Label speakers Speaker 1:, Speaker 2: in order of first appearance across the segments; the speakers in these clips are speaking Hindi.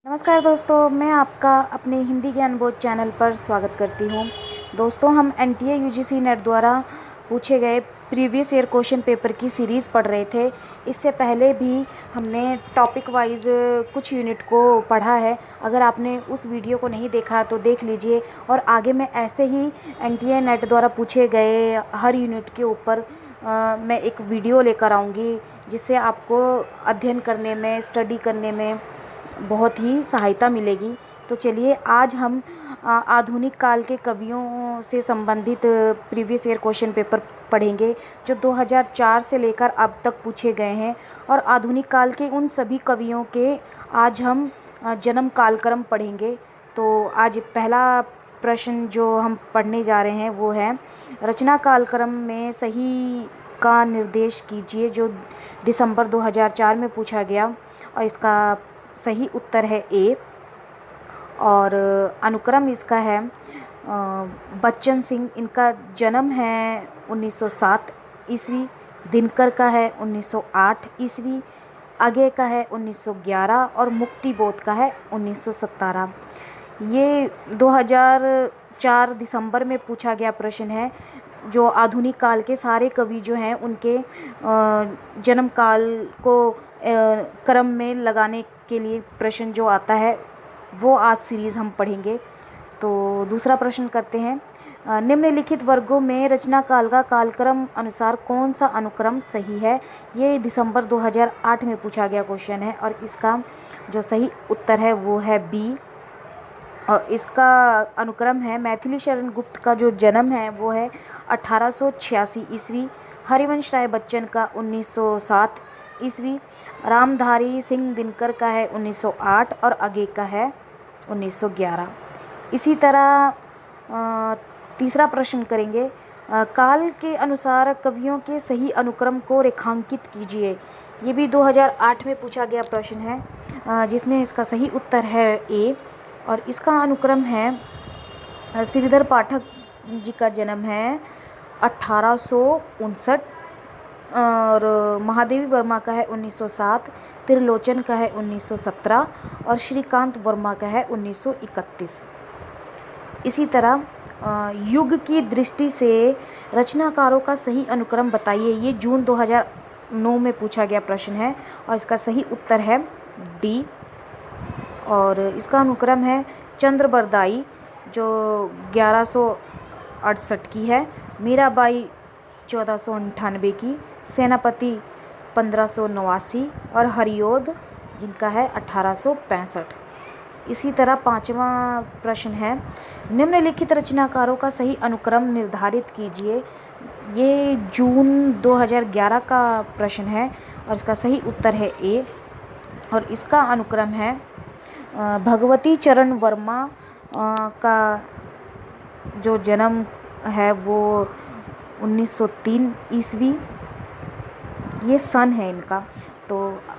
Speaker 1: नमस्कार दोस्तों, मैं आपका अपने हिंदी ज्ञान बोध चैनल पर स्वागत करती हूँ। दोस्तों, हम एनटीए यूजीसी नेट द्वारा पूछे गए प्रीवियस ईयर क्वेश्चन पेपर की सीरीज़ पढ़ रहे थे। इससे पहले भी हमने टॉपिक वाइज कुछ यूनिट को पढ़ा है। अगर आपने उस वीडियो को नहीं देखा तो देख लीजिए। और आगे मैं ऐसे ही एनटीए नेट द्वारा पूछे गए हर यूनिट के ऊपर मैं एक वीडियो लेकर आऊँगी, जिससे आपको अध्ययन करने में, स्टडी करने में बहुत ही सहायता मिलेगी। तो चलिए, आज हम आधुनिक काल के कवियों से संबंधित प्रीवियस ईयर क्वेश्चन पेपर पढ़ेंगे, जो 2004 से लेकर अब तक पूछे गए हैं। और आधुनिक काल के उन सभी कवियों के आज हम जन्म कालक्रम पढ़ेंगे। तो आज पहला प्रश्न जो हम पढ़ने जा रहे हैं वो है, रचना कालक्रम में सही का निर्देश कीजिए, जो दिसंबर 2004 में पूछा गया। और इसका सही उत्तर है ए। और अनुक्रम इसका है बच्चन सिंह, इनका जन्म है 1907 ईस्वी, दिनकर का है 1908 ईस्वी, आगे का है 1911 और मुक्ति बोध का है 1917। ये 2004 दिसंबर में पूछा गया प्रश्न है, जो आधुनिक काल के सारे कवि जो हैं उनके जन्म काल को क्रम में लगाने के लिए प्रश्न जो आता है वो आज सीरीज़ हम पढ़ेंगे। तो दूसरा प्रश्न करते हैं, निम्नलिखित वर्गों में रचना काल का कालक्रम अनुसार कौन सा अनुक्रम सही है। ये दिसंबर 2008 में पूछा गया क्वेश्चन है और इसका जो सही उत्तर है वो है बी। और इसका अनुक्रम है, मैथिली शरण गुप्त का जो जन्म है वो है 1886 ईस्वी, हरिवंश राय बच्चन का 1907 ईस्वी, रामधारी सिंह दिनकर का है 1908 और आगे का है 1911। इसी तरह तीसरा प्रश्न करेंगे, काल के अनुसार कवियों के सही अनुक्रम को रेखांकित कीजिए। ये भी 2008 में पूछा गया प्रश्न है, जिसमें इसका सही उत्तर है ए। और इसका अनुक्रम है, श्रीधर पाठक जी का जन्म है 1859 और महादेवी वर्मा का है 1907, त्रिलोचन का है 1917 और श्रीकांत वर्मा का है 1931। इसी तरह युग की दृष्टि से रचनाकारों का सही अनुक्रम बताइए। ये जून 2009 में पूछा गया प्रश्न है और इसका सही उत्तर है डी। और इसका अनुक्रम है, चंद्र बरदाई जो 1168 की है, मीराबाई 1498 की, सेनापति 1589 और हरियोध जिनका है 1865। इसी तरह पांचवा प्रश्न है, निम्नलिखित रचनाकारों का सही अनुक्रम निर्धारित कीजिए। ये जून 2011 का प्रश्न है और इसका सही उत्तर है ए। और इसका अनुक्रम है, भगवती चरण वर्मा का जो जन्म है वो 1903 ईस्वी, ये सन है इनका। तो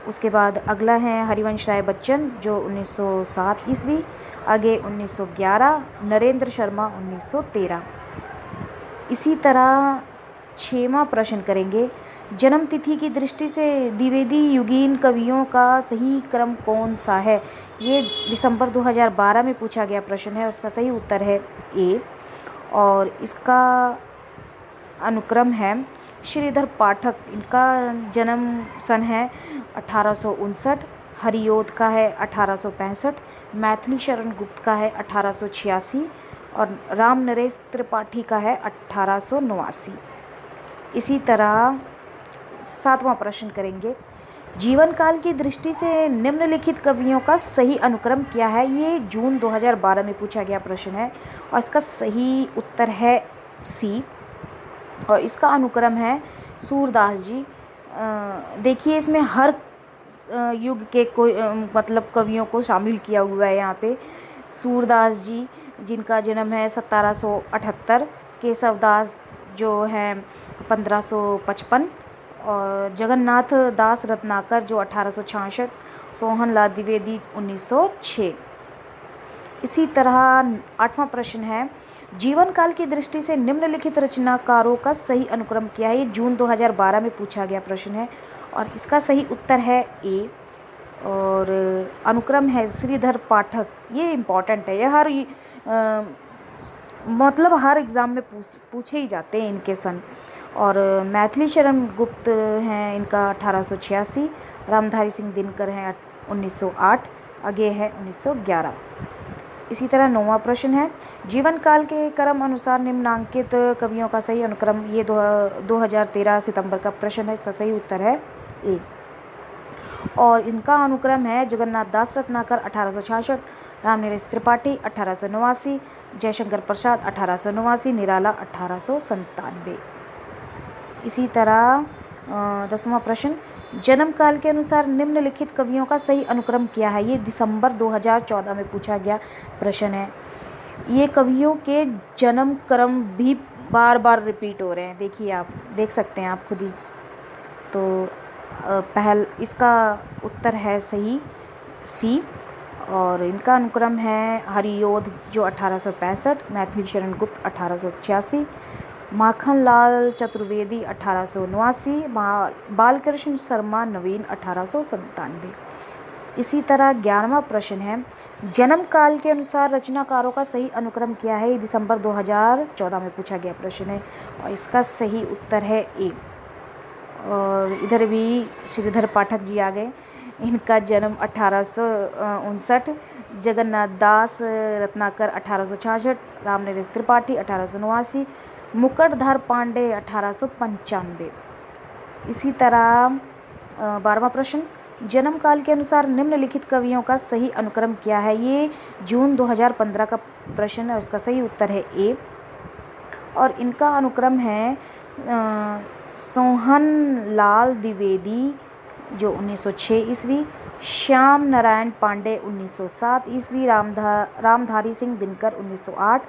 Speaker 1: उसके बाद अगला है हरिवंश राय बच्चन जो 1907 ईस्वी, आगे 1911, नरेंद्र शर्मा 1913। इसी तरह छठवां प्रश्न करेंगे, जन्म तिथि की दृष्टि से द्विवेदी युगीन कवियों का सही क्रम कौन सा है। ये दिसंबर 2012 में पूछा गया प्रश्न है और उसका सही उत्तर है ए। और इसका अनुक्रम है, श्रीधर पाठक, इनका जन्म सन है 1859, हरियोध का है 1865, मैथिली शरण गुप्त का है 1886 और राम नरेश त्रिपाठी का है 1889। इसी तरह सातवां प्रश्न करेंगे, जीवन काल की दृष्टि से निम्नलिखित कवियों का सही अनुक्रम क्या है। ये जून 2012 में पूछा गया प्रश्न है और इसका सही उत्तर है सी। और इसका अनुक्रम है, सूरदास जी। देखिए, इसमें हर युग के कोई मतलब कवियों को शामिल किया हुआ है यहाँ पे। सूरदास जी जिनका जन्म है 1778, केशवदास जो है 1555 और जगन्नाथ दास रत्नाकर जो 1866, सोहनलाल द्विवेदी 1906। इसी तरह आठवां प्रश्न है, जीवन काल की दृष्टि से निम्नलिखित रचनाकारों का सही अनुक्रम क्या है। ये जून 2012 में पूछा गया प्रश्न है और इसका सही उत्तर है ए। और अनुक्रम है श्रीधर पाठक, ये इम्पॉर्टेंट है, ये मतलब हर एग्ज़ाम में पूछे ही जाते हैं इनके सन। और मैथिली शरण गुप्त हैं, इनका 1886, रामधारी सिंह दिनकर हैं 1908, अगे है 1911। इसी तरह 9वां प्रश्न है, जीवन काल के क्रम अनुसार निम्नांकित कवियों का सही अनुक्रम, ये 2013 सितंबर का प्रश्न है, इसका सही उत्तर है ए। और इनका अनुक्रम है जगन्नाथ दास रत्नाकर 1866, रामनरेश त्रिपाठी 1889, जयशंकर प्रसाद 1889, निराला 1897। इसी तरह 10वां प्रश्न, जन्म काल के अनुसार निम्नलिखित कवियों का सही अनुक्रम क्या है, ये दिसंबर 2014 में पूछा गया प्रश्न है। ये कवियों के जन्म क्रम भी बार बार रिपीट हो रहे हैं, देखिए आप देख सकते हैं आप खुद ही। तो इसका उत्तर है सही सी। और इनका अनुक्रम है हरियोध जो 1865, मैथिली शरण गुप्त 1886, माखनलाल चतुर्वेदी 1889, बालकृष्ण शर्मा नवीन 1897। इसी तरह 11वां प्रश्न है, जन्म काल के अनुसार रचनाकारों का सही अनुक्रम क्या है, ये दिसंबर 2014 में पूछा गया प्रश्न है और इसका सही उत्तर है ए। और इधर भी श्रीधर पाठक जी आ गए, इनका जन्म 1859, जगन्नाथ दास रत्नाकर 1866, रामनरेश त्रिपाठी 1889, मुकुटधर पांडे 1895। इसी तरह 12वां प्रश्न, जन्म काल के अनुसार निम्नलिखित कवियों का सही अनुक्रम क्या है, ये जून 2015 का प्रश्न है और इसका सही उत्तर है ए। और इनका अनुक्रम है सोहन लाल द्विवेदी जो 1906 ईस्वी, श्याम नारायण पांडे 1907 ईस्वी, रामधारी सिंह दिनकर 1908,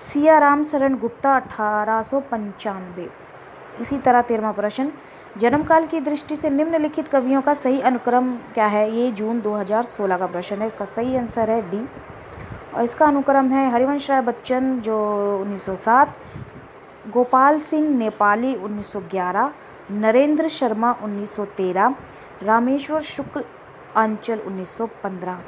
Speaker 1: सिया राम शरण गुप्ता 1895। इसी तरह 13वां प्रश्न, जन्म काल की दृष्टि से निम्नलिखित कवियों का सही अनुक्रम क्या है, ये जून 2016 का प्रश्न है, इसका सही आंसर है डी। और इसका अनुक्रम है हरिवंश राय बच्चन जो 1907, गोपाल सिंह नेपाली 1911, नरेंद्र शर्मा 1913, रामेश्वर शुक्ल अंचल 1915।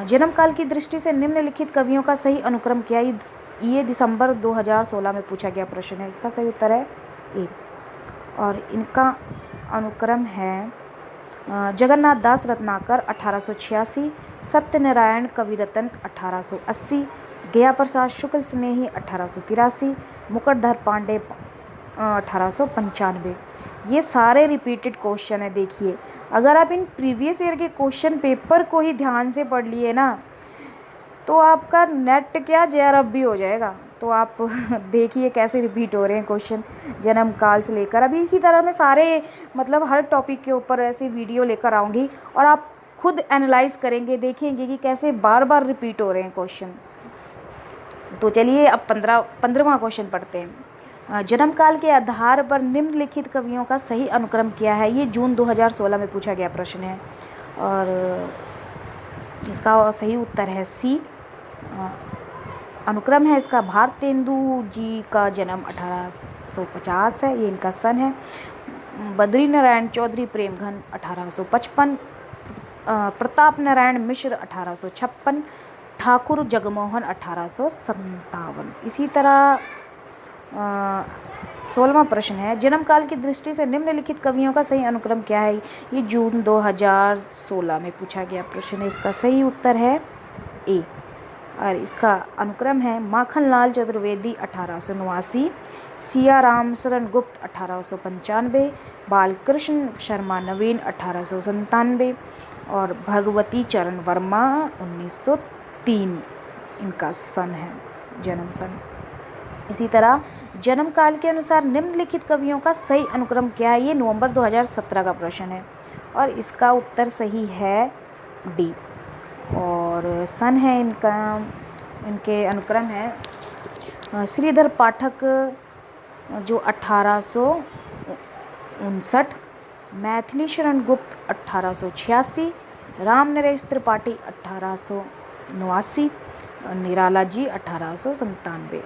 Speaker 1: जन्म काल की दृष्टि से निम्नलिखित कवियों का सही अनुक्रम क्या है, ये दिसंबर 2016 में पूछा गया प्रश्न है, इसका सही उत्तर है ए। और इनका अनुक्रम है जगन्नाथ दास रत्नाकर 1886, सत्यनारायण कविरत्न 1880, गया प्रसाद शुक्ल स्नेही 1883, मुकुटधर पांडे 1895। ये सारे रिपीटेड क्वेश्चन है। देखिए अगर आप इन प्रीवियस ईयर के क्वेश्चन पेपर को ही ध्यान से पढ़ लिए ना तो आपका नेट क्या जेआरएफ भी हो जाएगा। तो आप देखिए कैसे रिपीट हो रहे हैं क्वेश्चन जन्म काल से लेकर। अभी इसी तरह मैं सारे मतलब हर टॉपिक के ऊपर ऐसे वीडियो लेकर आऊँगी और आप खुद एनालाइज करेंगे, देखेंगे कि कैसे बार बार रिपीट हो रहे हैं क्वेश्चन। तो चलिए अब 15वां क्वेश्चन पढ़ते हैं। जन्म काल के आधार पर निम्नलिखित कवियों का सही अनुक्रम क्या है, ये जून 2016 में पूछा गया प्रश्न है और इसका सही उत्तर है सी। अनुक्रम है इसका भारतेंदु जी का जन्म 1850 है, ये इनका सन है। बद्री नारायण चौधरी प्रेमघन 1855, प्रताप नारायण मिश्र 1856, ठाकुर जगमोहन 1857। इसी तरह 16वां प्रश्न है, जन्म काल की दृष्टि से निम्नलिखित कवियों का सही अनुक्रम क्या है, ये जून 2016 में पूछा गया प्रश्न है, इसका सही उत्तर है ए। और इसका अनुक्रम है माखनलाल चतुर्वेदी 1889, सिया राम शरण गुप्त 1895, बालकृष्ण शर्मा नवीन 1897 और भगवती चरण वर्मा 1903 इनका सन है, जन्म सन। इसी तरह जन्म काल के अनुसार निम्नलिखित कवियों का सही अनुक्रम क्या है, ये नवंबर 2017 का प्रश्न है और इसका उत्तर सही है डी। और सन है इनका, इनके अनुक्रम है श्रीधर पाठक जो 1859, मैथिली शरण गुप्त 1886, रामनरेश त्रिपाठी 1889, निराला जी 1897।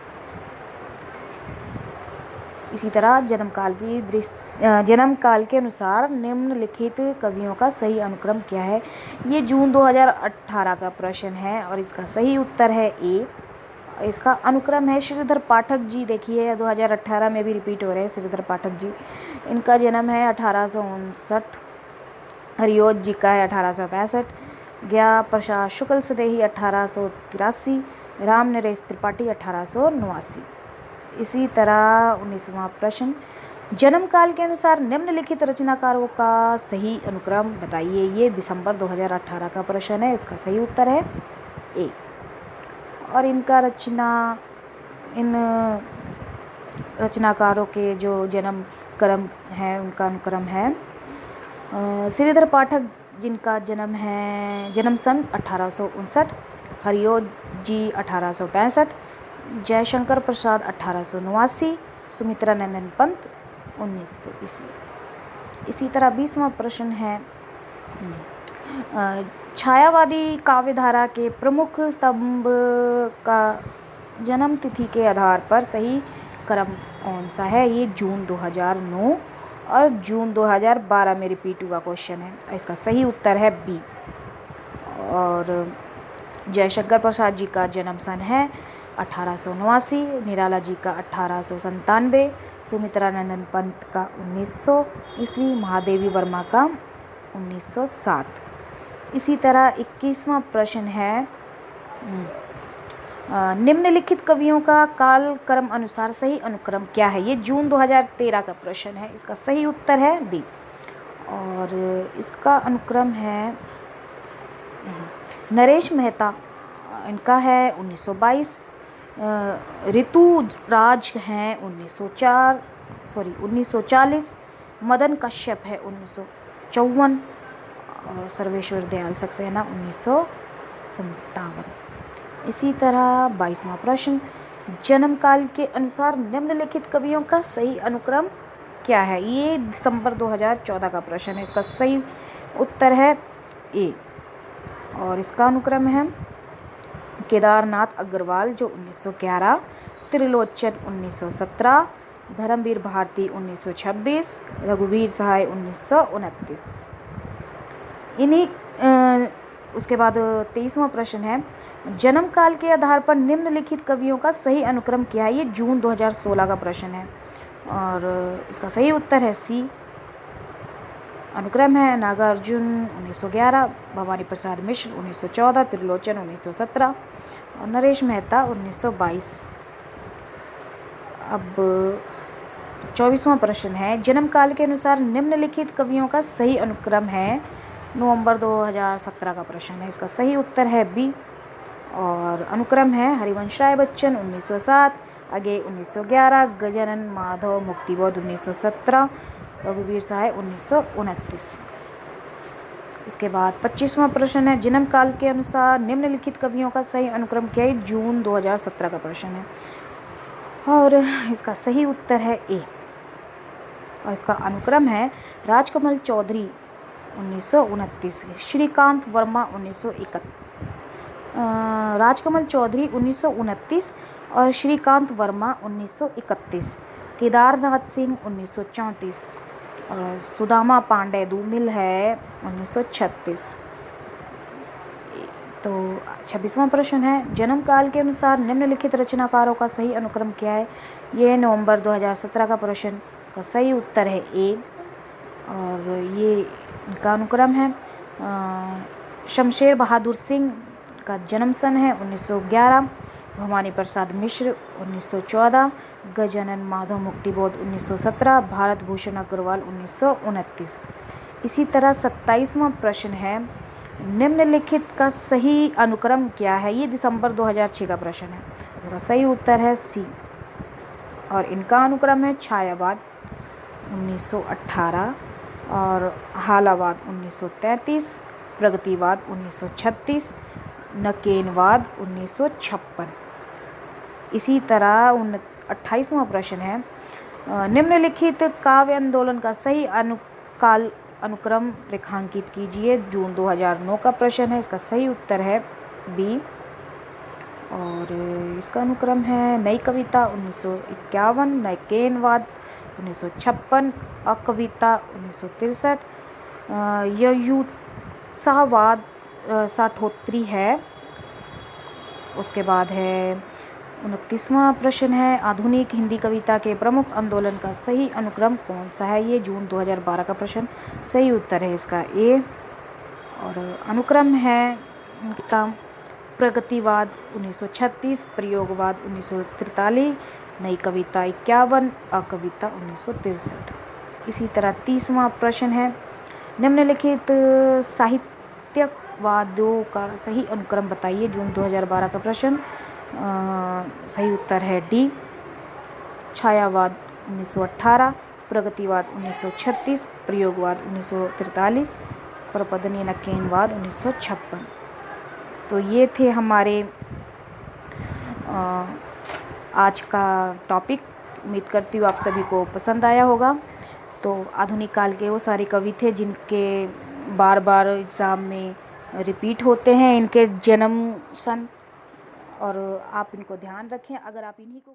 Speaker 1: इसी तरह जन्म काल की जन्म काल के अनुसार निम्नलिखित कवियों का सही अनुक्रम क्या है। ये जून 2018 का प्रश्न है और इसका सही उत्तर है ए। इसका अनुक्रम है श्रीधर पाठक जी। देखिए 2018 में भी रिपीट हो रहे हैं श्रीधर पाठक जी। इनका जन्म है 1859। हरिओत जी का है 1865। ज्ञा प्रसाद शुक्ल स्नेही 1883। राम नरेश त्रिपाठी 1889। इसी तरह 19वां प्रश्न, जन्म काल के अनुसार निम्नलिखित रचनाकारों का सही अनुक्रम बताइए। ये दिसंबर 2018 का प्रश्न है। इसका सही उत्तर है ए। और इन रचनाकारों के जो जन्म क्रम है उनका अनुक्रम है श्रीधर पाठक जिनका जन्म सन 1859। हरिओत जी 1865। जयशंकर प्रसाद 1889। सुमित्रा नंदन पंत 1900 ईस्वी। इसी तरह 20वां प्रश्न है, छायावादी काव्यधारा के प्रमुख स्तंभ का जन्म तिथि के आधार पर सही क्रम कौन सा है। ये जून 2009 और जून 2012 में रिपीट हुआ क्वेश्चन है। इसका सही उत्तर है बी। और जयशंकर प्रसाद जी का जन्म सन है 1889। निराला जी का 1897। सुमित्रा नंदन पंत का 1900 ईस्वी। महादेवी वर्मा का 1907। इसी तरह 21वां प्रश्न है, निम्नलिखित कवियों का काल क्रम अनुसार सही अनुक्रम क्या है। ये जून 2013 का प्रश्न है। इसका सही उत्तर है बी। और इसका अनुक्रम है नरेश मेहता, इनका है 1922। ऋतुराज हैं 1940। मदन कश्यप है 1954 और सर्वेश्वर दयाल सक्सेना 1957। इसी तरह 22वां प्रश्न, जन्म काल के अनुसार निम्नलिखित कवियों का सही अनुक्रम क्या है। ये दिसंबर 2014 का प्रश्न है। इसका सही उत्तर है ए। और इसका अनुक्रम है केदारनाथ अग्रवाल जो 1911। त्रिलोचन 1917। धर्मवीर भारती 1926। रघुवीर सहाय 1929। उसके बाद 23वां प्रश्न है, जन्म काल के आधार पर निम्नलिखित कवियों का सही अनुक्रम क्या है। ये जून 2016 का प्रश्न है और इसका सही उत्तर है सी। अनुक्रम है नागार्जुन 1911। भवानी प्रसाद मिश्र 1914। त्रिलोचन 1917 और नरेश मेहता 1922। अब 24वां प्रश्न है, जन्म काल के अनुसार निम्नलिखित कवियों का सही अनुक्रम है। नवंबर 2017 का प्रश्न है। इसका सही उत्तर है बी। और अनुक्रम है हरिवंश राय बच्चन 1907। आगे 1911। गजानन माधव मुक्तिबोध 1917। रघुवीर सहाय 1929। उसके बाद 25वां प्रश्न है, जन्म काल के अनुसार निम्नलिखित कवियों का सही अनुक्रम क्या है। जून 2017 का प्रश्न है और इसका सही उत्तर है ए। और इसका अनुक्रम है राजकमल चौधरी 1929। श्रीकांत वर्मा 1931। राजकमल चौधरी 1929 और श्रीकांत वर्मा 1931। केदारनाथ सिंह 1934 और सुदामा पांडे धूमिल है 1936। तो 26वां प्रश्न है, जन्म काल के अनुसार निम्नलिखित रचनाकारों का सही अनुक्रम क्या है। ये नवंबर 2017 का प्रश्न। इसका सही उत्तर है ए। और ये इनका अनुक्रम है शमशेर बहादुर सिंह का जन्म सन है 1911। भवानी प्रसाद मिश्र 1914। गजानन माधव मुक्तिबोध 1917। भारत भूषण अग्रवाल 1929। इसी तरह 27वां प्रश्न है, निम्नलिखित का सही अनुक्रम क्या है। ये दिसंबर 2006 का प्रश्न है। इसका सही उत्तर है सी। और इनका अनुक्रम है छायावाद 1918 और हालावाद 1933। प्रगतिवाद 1936। नकेनवाद 1956। इसी तरह 28वां प्रश्न है, निम्नलिखित काव्य आंदोलन का सही अनुक्रम रेखांकित कीजिए। जून 2009 का प्रश्न है। इसका सही उत्तर है बी। और इसका अनुक्रम है नई कविता 1951। नकेनवाद 1956, अकविता 1963, ययुत्साहवाद साठोत्तरी है। उसके बाद है 29वां प्रश्न है, आधुनिक हिंदी कविता के प्रमुख आंदोलन का सही अनुक्रम कौन सा है? ये जून 2012 का प्रश्न, सही उत्तर है इसका ए। और अनुक्रम है इनका प्रगतिवाद 1936, प्रयोगवाद 1943, नई कविता 51, अकविता 1963। इसी तरह 30वां प्रश्न है, निम्नलिखित साहित्यवादों का सही अनुक्रम बताइए। जून 2012 का प्रश्न, सही उत्तर है डी। छायावाद 1918, प्रगतिवाद 1936, प्रयोगवाद 1943, प्रपदनीय नकेनवाद 1956। तो ये थे हमारे आज का टॉपिक। उम्मीद करती हूँ आप सभी को पसंद आया होगा। तो आधुनिक काल के वो सारे कवि थे जिनके बार बार एग्ज़ाम में रिपीट होते हैं इनके जन्म सन, और आप इनको ध्यान रखें। अगर आप इन्हीं को